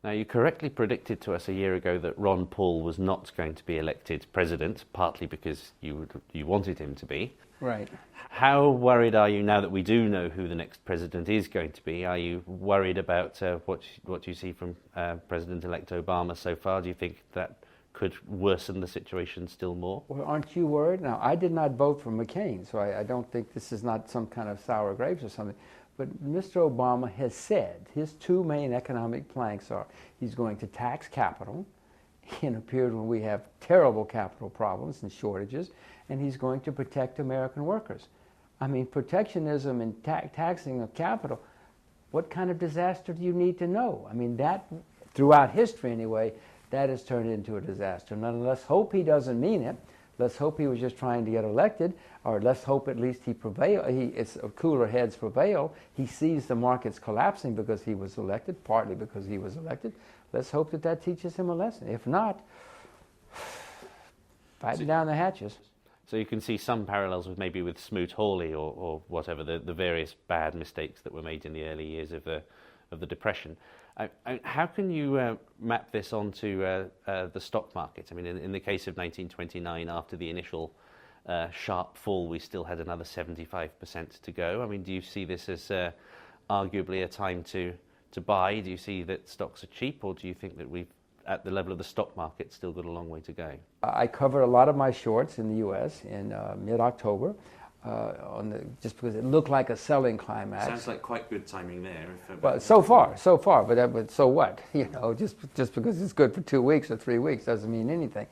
Now, you correctly predicted to us a year ago that Ron Paul was not going to be elected president, partly because you wanted him to be. Right. How worried are you now that we do know who the next president is going to be? Are you worried about what you see from President-elect Obama so far? Do you think that could worsen the situation still more? Well, aren't you worried? Now, I did not vote for McCain, so I don't think this is not some kind of sour grapes or something. But Mr. Obama has said his two main economic planks are he's going to tax capital in a period when we have terrible capital problems and shortages, and he's going to protect American workers. I mean, protectionism and taxing of capital, what kind of disaster do you need to know? I mean, that, throughout history anyway, that has turned into a disaster. Now, let's hope he doesn't mean it. Let's hope he was just trying to get elected, or let's hope at least it's cooler heads prevail. He sees the markets collapsing because he was elected, partly because he was elected. Let's hope that teaches him a lesson. If not, batten down the hatches. So you can see some parallels with Smoot-Hawley or whatever, the various bad mistakes that were made in the early years of the Depression. How can you map this onto the stock market? I mean, in the case of 1929, after the initial sharp fall, we still had another 75% to go. I mean, do you see this as arguably a time to buy? Do you see that stocks are cheap, or do you think that we've, at the level of the stock market, still got a long way to go? I covered a lot of my shorts in the U.S. in mid-October. Just because it looked like a selling climax. Sounds like quite good timing there. Well, so far, but so what? You know, just because it's good for 2 weeks or 3 weeks doesn't mean anything.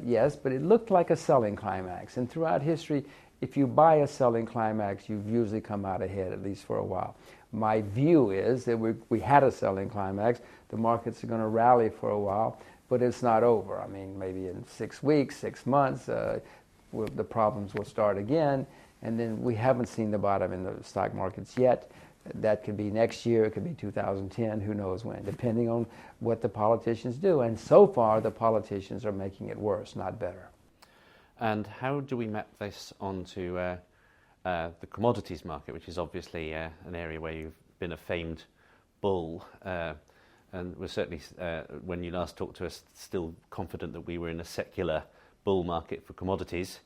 Yes, but it looked like a selling climax. And throughout history, if you buy a selling climax, you've usually come out ahead, at least for a while. My view is that we had a selling climax. The markets are going to rally for a while, but it's not over. I mean, maybe in 6 weeks, 6 months, the problems will start again, and then we haven't seen the bottom in the stock markets yet. That could be next year, it could be 2010, who knows when, depending on what the politicians do. And so far, the politicians are making it worse, not better. And how do we map this onto the commodities market, which is obviously an area where you've been a famed bull, and we're certainly, when you last talked to us, still confident that we were in a secular bull market for commodities.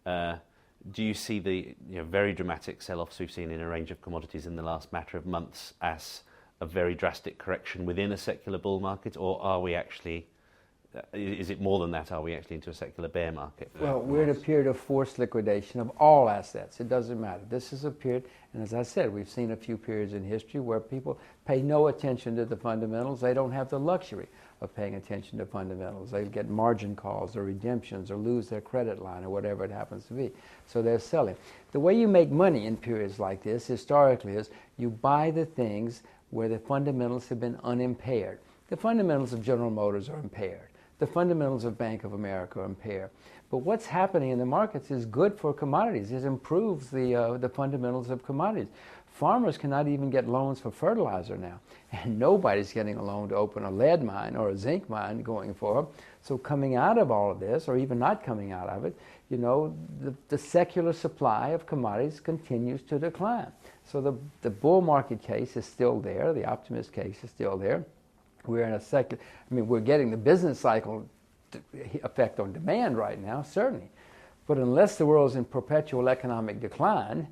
Do you see the very dramatic sell-offs we've seen in a range of commodities in the last matter of months as a very drastic correction within a secular bull market, or are we actually, is it more than that? Are we actually into a secular bear market? Well, we're in a period of forced liquidation of all assets. It doesn't matter. This is a period, and as I said, we've seen a few periods in history where people pay no attention to the fundamentals. They don't have the luxury of paying attention to fundamentals. They get margin calls or redemptions or lose their credit line or whatever it happens to be. So they're selling. The way you make money in periods like this historically is you buy the things where the fundamentals have been unimpaired. The fundamentals of General Motors are impaired. The fundamentals of Bank of America are impaired. But what's happening in the markets is good for commodities. It improves the fundamentals of commodities. Farmers cannot even get loans for fertilizer now, and nobody's getting a loan to open a lead mine or a zinc mine going forward. So coming out of all of this, or even not coming out of it, the secular supply of commodities continues to decline. So the bull market case is still there. The optimist case is still there. We're in a secular, we're getting the business cycle effect on demand right now, certainly. But unless the world's in perpetual economic decline,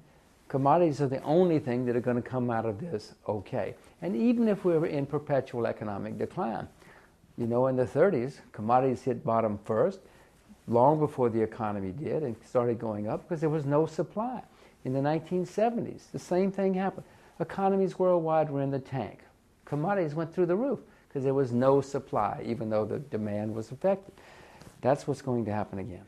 commodities are the only thing that are going to come out of this okay. And even if we were in perpetual economic decline, in the 30s, commodities hit bottom first, long before the economy did, and started going up because there was no supply. In the 1970s, the same thing happened. Economies worldwide were in the tank. Commodities went through the roof because there was no supply, even though the demand was affected. That's what's going to happen again.